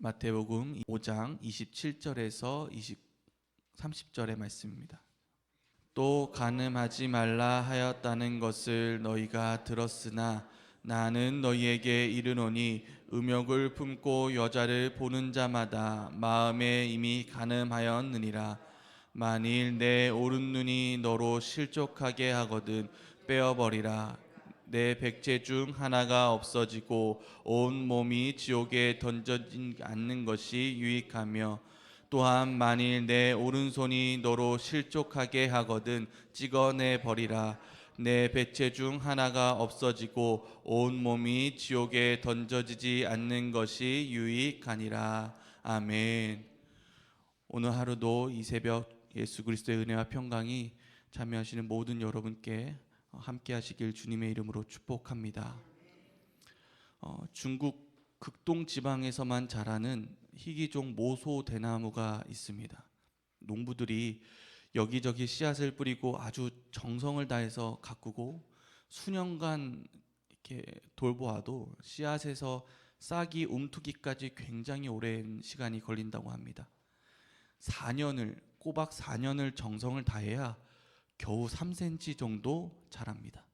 마태복음 5장 27절에서 30절의 말씀입니다. 또 간음하지 말라 하였다는 것을 너희가 들었으나 나는 너희에게 이르노니 음욕을 품고 여자를 보는 자마다 마음에 이미 간음하였느니라. 만일 내 오른눈이 너로 실족하게 하거든 빼어버리라. 내 백체 중 하나가 없어지고 온 몸이 지옥에 던져지지 않는 것이 유익하며, 또한 만일 내 오른손이 너로 실족하게 하거든 찍어내 버리라. 내 백체 중 하나가 없어지고 온 몸이 지옥에 던져지지 않는 것이 유익하니라. 아멘. 오늘 하루도 이 새벽 예수 그리스도의 은혜와 평강이 참여하시는 모든 여러분께 함께 하시길 주님의 이름으로 축복합니다. 중국 극동 지방에서만 자라는 희귀종 모소 대나무가 있습니다. 농부들이 여기저기 씨앗을 뿌리고 아주 정성을 다해서 가꾸고 수년간 이렇게 돌보아도 씨앗에서 싹이 움트기까지 굉장히 오랜 시간이 걸린다고 합니다. 꼬박 4년을 정성을 다해야 겨우 3cm 정도 자랍니다.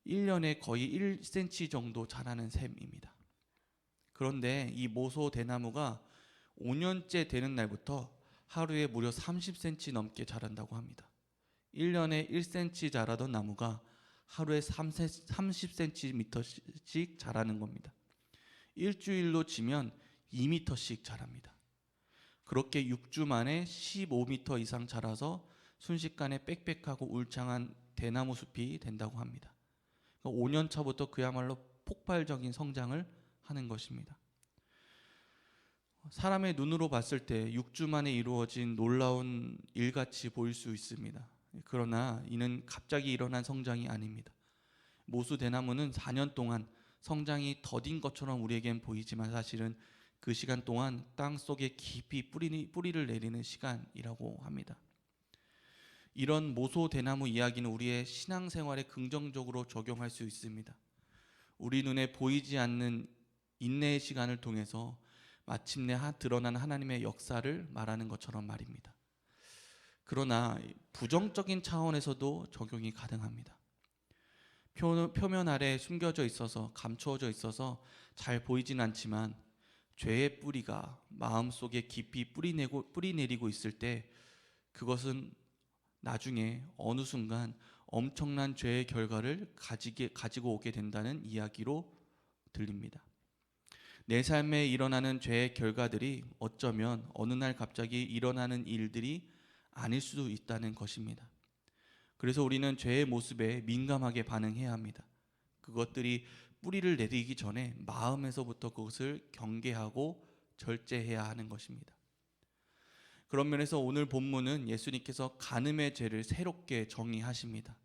1년에 거의 1cm 정도 자라는 셈입니다. 그런데 이 모소 대나무가 5년째 되는 날부터 하루에 무려 30cm 넘게 자란다고 합니다. 1년에 1cm 자라던 나무가 하루에 30cm씩 자라는 겁니다. 일주일로 치면 2m씩 자랍니다. 그렇게 6주 만에 15m 이상 자라서 순식간에 빽빽하고 울창한 대나무 숲이 된다고 합니다. 5년 차부터 그야말로 폭발적인 성장을 하는 것입니다. 사람의 눈으로 봤을 때 6주 만에 이루어진 놀라운 일같이 보일 수 있습니다. 그러나 이는 갑자기 일어난 성장이 아닙니다. 모수 대나무는 4년 동안 성장이 더딘 것처럼 우리에겐 보이지만 사실은 그 시간 동안 땅 속에 깊이 뿌리를 내리는 시간이라고 합니다. 이런 모소 대나무 이야기는 우리의 신앙생활에 긍정적으로 적용할 수 있습니다. 우리 눈에 보이지 않는 인내의 시간을 통해서 마침내 드러난 하나님의 역사를 말하는 것처럼 말입니다. 그러나 부정적인 차원에서도 적용이 가능합니다. 표면 아래 숨겨져 있어서 감추어져 있어서 잘 보이진 않지만 죄의 뿌리가 마음속에 깊이 뿌리내리고 있을 때 그것은 나중에 어느 순간 엄청난 죄의 결과를 가지고 오게 된다는 이야기로 들립니다. 내 삶에 일어나는 죄의 결과들이 어쩌면 어느 날 갑자기 일어나는 일들이 아닐 수도 있다는 것입니다. 그래서 우리는 죄의 모습에 민감하게 반응해야 합니다. 그것들이 뿌리를 내리기 전에 마음에서부터 그것을 경계하고 절제해야 하는 것입니다. 그런 면에서 오늘 본문은 예수님께서 간음의 죄를 새롭게 정의하십니다.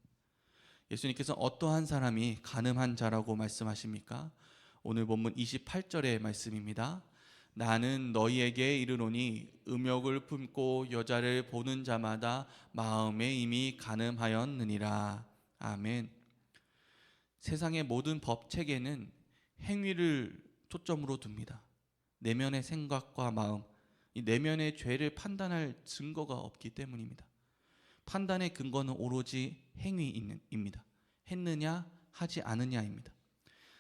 예수님께서 어떠한 사람이 간음한 자라고 말씀하십니까? 오늘 본문 28절의 말씀입니다. 나는 너희에게 이르노니 음욕을 품고 여자를 보는 자마다 마음에 이미 간음하였느니라. 아멘. 세상의 모든 법 체계는 행위를 초점으로 둡니다. 내면의 생각과 마음, 이 내면의 죄를 판단할 증거가 없기 때문입니다. 판단의 근거는 오로지 행위입니다. 했느냐 하지 않느냐입니다.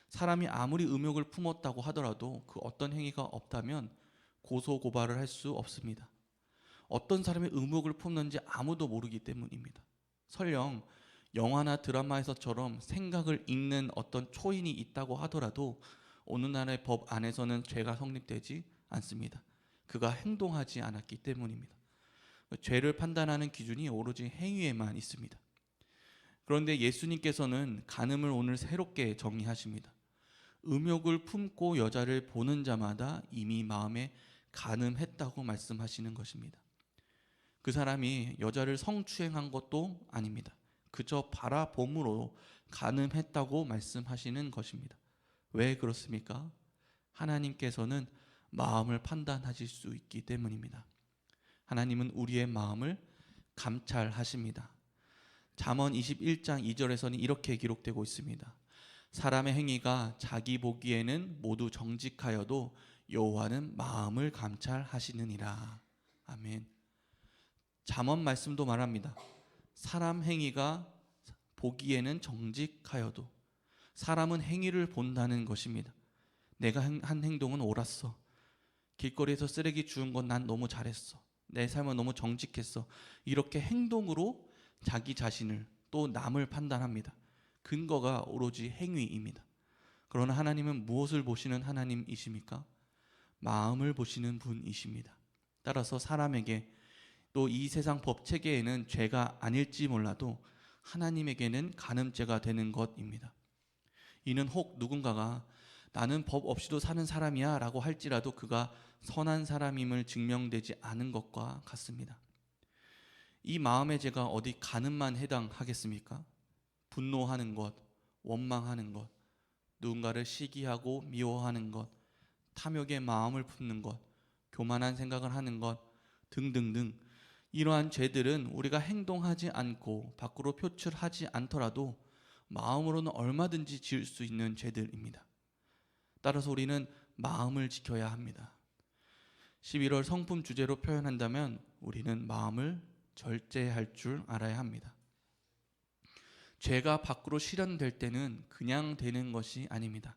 사람이 아무리 음욕을 품었다고 하더라도 그 어떤 행위가 없다면 고소 고발을 할 수 없습니다. 어떤 사람이 음욕을 품는지 아무도 모르기 때문입니다. 설령 영화나 드라마에서처럼 생각을 읽는 어떤 초인이 있다고 하더라도 오늘날의 법 안에서는 죄가 성립되지 않습니다. 그가 행동하지 않았기 때문입니다. 죄를 판단하는 기준이 오로지 행위에만 있습니다. 그런데 예수님께서는 간음을 오늘 새롭게 정의하십니다. 음욕을 품고 여자를 보는 자마다 이미 마음에 간음했다고 말씀하시는 것입니다. 그 사람이 여자를 성추행한 것도 아닙니다. 그저 바라봄으로 간음했다고 말씀하시는 것입니다. 왜 그렇습니까? 하나님께서는 마음을 판단하실 수 있기 때문입니다. 하나님은 우리의 마음을 감찰하십니다. 잠언 21장 2절에서는 이렇게 기록되고 있습니다. 사람의 행위가 자기 보기에는 모두 정직하여도 여호와는 마음을 감찰하시느니라. 아멘. 잠언 말씀도 말합니다. 사람 행위가 보기에는 정직하여도 사람은 행위를 본다는 것입니다. 내가 한 행동은 옳았어. 길거리에서 쓰레기 주운 건 난 너무 잘했어. 내 삶은 너무 정직했어. 이렇게 행동으로 자기 자신을 또 남을 판단합니다. 근거가 오로지 행위입니다. 그러나 하나님은 무엇을 보시는 하나님이십니까? 마음을 보시는 분이십니다. 따라서 사람에게 또 이 세상 법 체계에는 죄가 아닐지 몰라도 하나님에게는 간음죄가 되는 것입니다. 이는 혹 누군가가 나는 법 없이도 사는 사람이야 라고 할지라도 그가 선한 사람임을 증명되지 않은 것과 같습니다. 이 마음의 죄가 어디 간음만 해당하겠습니까? 분노하는 것, 원망하는 것, 누군가를 시기하고 미워하는 것, 탐욕의 마음을 품는 것, 교만한 생각을 하는 것 등등등, 이러한 죄들은 우리가 행동하지 않고 밖으로 표출하지 않더라도 마음으로는 얼마든지 지을 수 있는 죄들입니다. 따라서 우리는 마음을 지켜야 합니다. 11월 성품 주제로 표현한다면 우리는 마음을 절제할 줄 알아야 합니다. 죄가 밖으로 실현될 때는 그냥 되는 것이 아닙니다.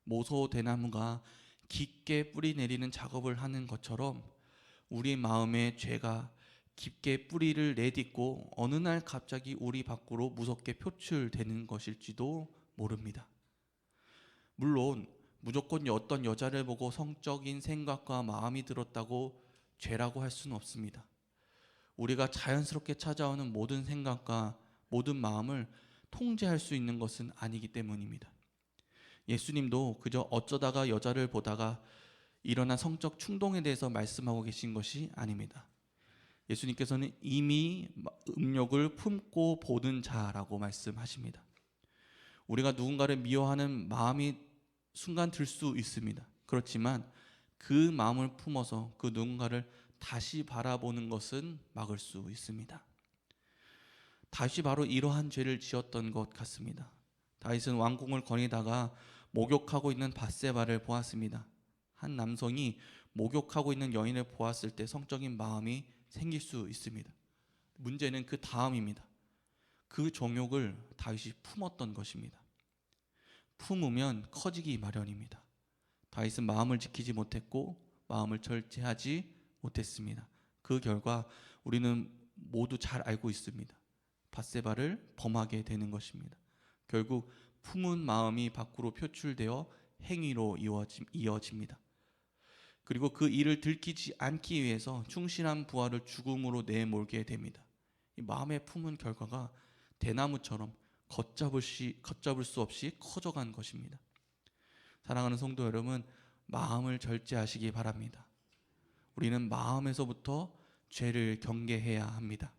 모소 대나무가 깊게 뿌리 내리는 작업을 하는 것처럼 우리 마음의 죄가 깊게 뿌리를 내딛고 어느 날 갑자기 우리 밖으로 무섭게 표출되는 것일지도 모릅니다. 물론 무조건 어떤 여자를 보고 성적인 생각과 마음이 들었다고 죄라고 할 수는 없습니다. 우리가 자연스럽게 찾아오는 모든 생각과 모든 마음을 통제할 수 있는 것은 아니기 때문입니다. 예수님도 그저 어쩌다가 여자를 보다가 일어난 성적 충동에 대해서 말씀하고 계신 것이 아닙니다. 예수님께서는 이미 음욕을 품고 보는 자라고 말씀하십니다. 우리가 누군가를 미워하는 마음이 순간 들 수 있습니다. 그렇지만 그 마음을 품어서 그 누군가를 다시 바라보는 것은 막을 수 있습니다. 다윗이 바로 이러한 죄를 지었던 것 같습니다. 다윗은 왕궁을 거니다가 목욕하고 있는 밧세바를 보았습니다. 한 남성이 목욕하고 있는 여인을 보았을 때 성적인 마음이 생길 수 있습니다. 문제는 그 다음입니다. 그 정욕을 다윗이 품었던 것입니다. 품으면 커지기 마련입니다. 다윗은 마음을 지키지 못했고 마음을 절제하지 못했습니다. 그 결과 우리는 모두 잘 알고 있습니다. 밧세바를 범하게 되는 것입니다. 결국 품은 마음이 밖으로 표출되어 행위로 이어집니다. 그리고 그 일을 들키지 않기 위해서 충실한 부하를 죽음으로 내몰게 됩니다. 이 마음에 품은 결과가 대나무처럼 걷잡을 수 없이 커져간 것입니다. 사랑하는 성도 여러분, 마음을 절제하시기 바랍니다. 우리는 마음에서부터 죄를 경계해야 합니다.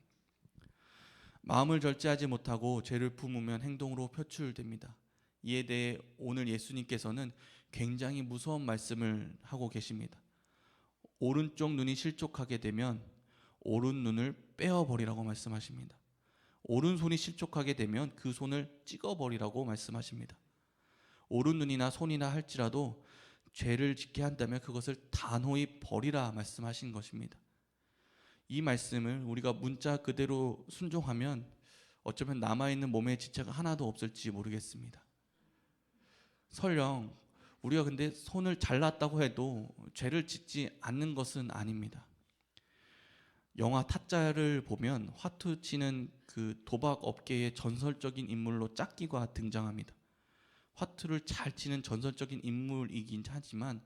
마음을 절제하지 못하고 죄를 품으면 행동으로 표출됩니다. 이에 대해 오늘 예수님께서는 굉장히 무서운 말씀을 하고 계십니다. 오른쪽 눈이 실족하게 되면 오른 눈을 빼어버리라고 말씀하십니다. 오른손이 실족하게 되면 그 손을 찍어버리라고 말씀하십니다. 오른 눈이나 손이나 할지라도 죄를 짓게 한다면 그것을 단호히 버리라 말씀하신 것입니다. 이 말씀을 우리가 문자 그대로 순종하면 어쩌면 남아있는 몸의 지체가 하나도 없을지 모르겠습니다. 설령 우리가 근데 손을 잘랐다고 해도 죄를 짓지 않는 것은 아닙니다. 영화 타짜를 보면 화투 치는 그 도박 업계의 전설적인 인물로 짝귀가 등장합니다. 화투를 잘 치는 전설적인 인물이긴 하지만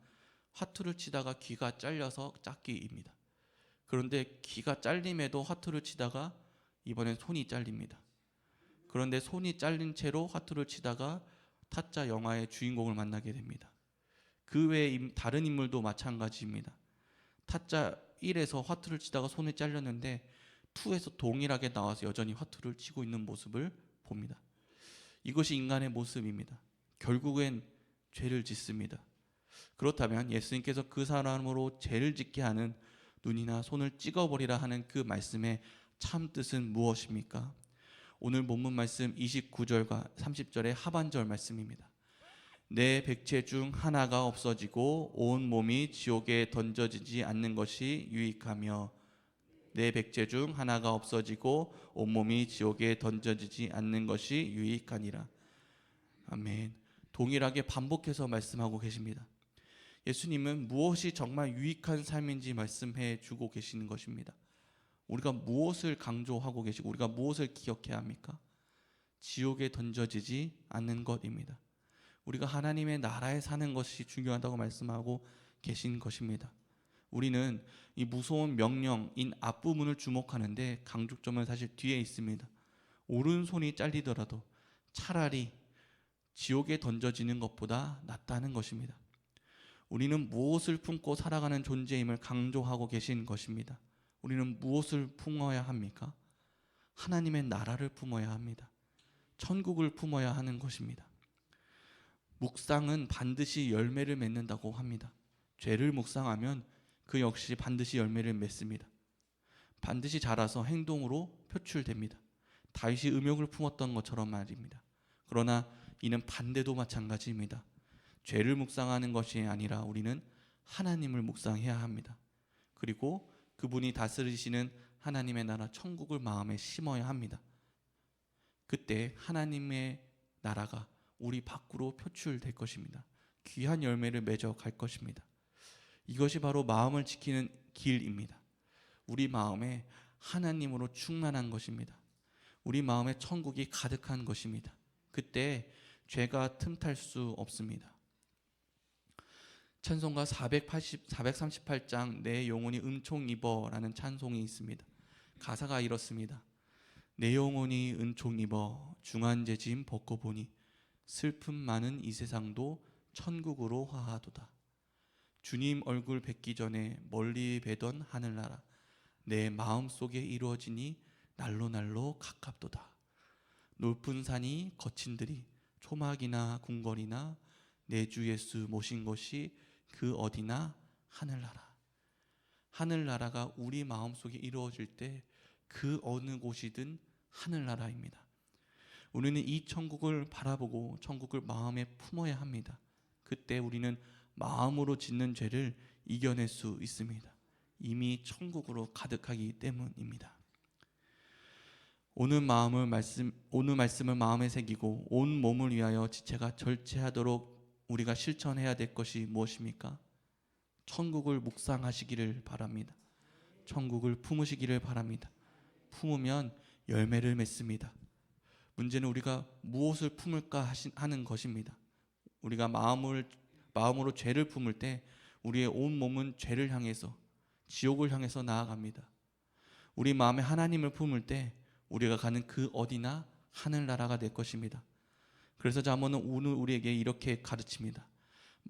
화투를 치다가 귀가 잘려서 짝귀입니다. 그런데 귀가 잘림에도 화투를 치다가 이번엔 손이 잘립니다. 그런데 손이 잘린 채로 화투를 치다가 타짜 영화의 주인공을 만나게 됩니다. 그 외에 다른 인물도 마찬가지입니다. 타짜 1에서 화투를 치다가 손이 잘렸는데 2에서 동일하게 나와서 여전히 화투를 치고 있는 모습을 봅니다. 이것이 인간의 모습입니다. 결국엔 죄를 짓습니다. 그렇다면 예수님께서 그 사람으로 죄를 짓게 하는 눈이나 손을 찍어버리라 하는 그 말씀의 참 뜻은 무엇입니까? 오늘 본문 말씀 29절과 30절의 하반절 말씀입니다. 내 백체 중 하나가 없어지고 온 몸이 지옥에 던져지지 않는 것이 유익하며 내 백체 중 하나가 없어지고 온몸이 지옥에 던져지지 않는 것이 유익하니라. 아멘. 동일하게 반복해서 말씀하고 계십니다. 예수님은 무엇이 정말 유익한 삶인지 말씀해 주고 계시는 것입니다. 우리가 무엇을 강조하고 계시고 우리가 무엇을 기억해야 합니까? 지옥에 던져지지 않는 것입니다. 우리가 하나님의 나라에 사는 것이 중요하다고 말씀하고 계신 것입니다. 우리는 이 무서운 명령인 앞부분을 주목하는데 강조점은 사실 뒤에 있습니다. 오른손이 잘리더라도 차라리 지옥에 던져지는 것보다 낫다는 것입니다. 우리는 무엇을 품고 살아가는 존재임을 강조하고 계신 것입니다. 우리는 무엇을 품어야 합니까? 하나님의 나라를 품어야 합니다. 천국을 품어야 하는 것입니다. 묵상은 반드시 열매를 맺는다고 합니다. 죄를 묵상하면 그 역시 반드시 열매를 맺습니다. 반드시 자라서 행동으로 표출됩니다. 다윗이 음욕을 품었던 것처럼 말입니다. 그러나 이는 반대도 마찬가지입니다. 죄를 묵상하는 것이 아니라 우리는 하나님을 묵상해야 합니다. 그리고 그분이 다스리시는 하나님의 나라 천국을 마음에 심어야 합니다. 그때 하나님의 나라가 우리 밖으로 표출될 것입니다. 귀한 열매를 맺어 갈 것입니다. 이것이 바로 마음을 지키는 길입니다. 우리 마음에 하나님으로 충만한 것입니다. 우리 마음에 천국이 가득한 것입니다. 그때 죄가 틈탈 수 없습니다. 찬송가 438장 내 영혼이 은총 입어라는 찬송이 있습니다. 가사가 이렇습니다. 내 영혼이 은총 입어 중한 죄짐 벗고 보니 슬픔 많은 이 세상도 천국으로 화하도다. 주님 얼굴 뵙기 전에 멀리 뵈던 하늘나라 내 마음속에 이루어지니 날로 날로 가깝도다. 높은 산이 거친 들이 초막이나 궁궐이나 내 주 예수 모신 곳이 그 어디나 하늘나라. 하늘나라가 우리 마음속에 이루어질 때 그 어느 곳이든 하늘나라입니다. 우리는 이 천국을 바라보고 천국을 마음에 품어야 합니다. 그때 우리는 마음으로 짓는 죄를 이겨낼 수 있습니다. 이미 천국으로 가득하기 때문입니다. 오늘 말씀을 마음에 새기고 온 몸을 위하여 지체가 절제하도록 우리가 실천해야 될 것이 무엇입니까? 천국을 묵상하시기를 바랍니다. 천국을 품으시기를 바랍니다. 품으면 열매를 맺습니다. 문제는 우리가 무엇을 품을까 하는 것입니다. 우리가 마음으로 죄를 품을 때 우리의 온 몸은 죄를 향해서 지옥을 향해서 나아갑니다. 우리 마음에 하나님을 품을 때 우리가 가는 그 어디나 하늘나라가 될 것입니다. 그래서 잠언은 오늘 우리에게 이렇게 가르칩니다.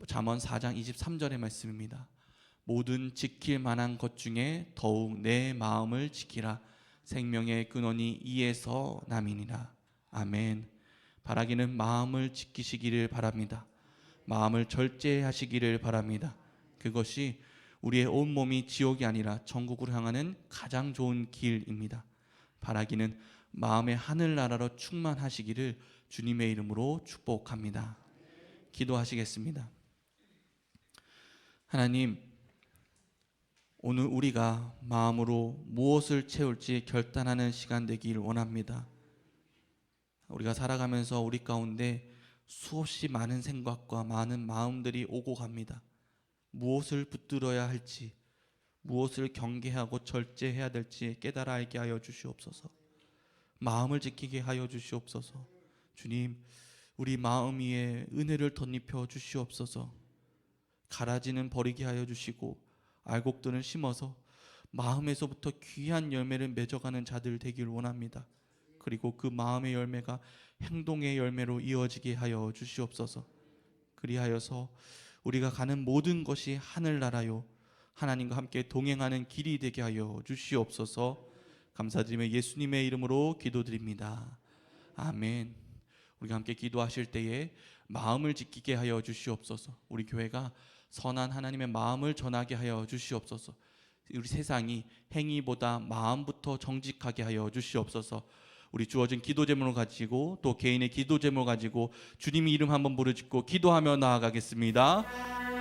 잠언 4장 23절의 말씀입니다. 모든 지킬 만한 것 중에 더욱 내 마음을 지키라. 생명의 근원이 이에서 남이니라. 아멘. 바라기는 마음을 지키시기를 바랍니다. 마음을 절제하시기를 바랍니다. 그것이 우리의 온몸이 지옥이 아니라 천국으로 향하는 가장 좋은 길입니다. 바라기는 마음의 하늘나라로 충만하시기를 주님의 이름으로 축복합니다. 기도하시겠습니다. 하나님, 오늘 우리가 마음으로 무엇을 채울지 결단하는 시간 되길 원합니다. 우리가 살아가면서 우리 가운데 수없이 많은 생각과 많은 마음들이 오고 갑니다. 무엇을 붙들어야 할지, 무엇을 경계하고 절제해야 될지 깨달아 알게 하여 주시옵소서. 마음을 지키게 하여 주시옵소서. 주님, 우리 마음 위에 은혜를 덧입혀 주시옵소서. 가라지는 버리게 하여 주시고 알곡들은 심어서 마음에서부터 귀한 열매를 맺어가는 자들 되길 원합니다. 그리고 그 마음의 열매가 행동의 열매로 이어지게 하여 주시옵소서. 그리하여서 우리가 가는 모든 것이 하늘나라요 하나님과 함께 동행하는 길이 되게 하여 주시옵소서. 감사드리며 예수님의 이름으로 기도드립니다. 아멘. 우리가 함께 기도하실 때에 마음을 지키게 하여 주시옵소서. 우리 교회가 선한 하나님의 마음을 전하게 하여 주시옵소서. 우리 세상이 행위보다 마음부터 정직하게 하여 주시옵소서. 우리 주어진 기도 제목을 가지고 또 개인의 기도 제목을 가지고 주님의 이름 한번 부르짖고 기도하며 나아가겠습니다.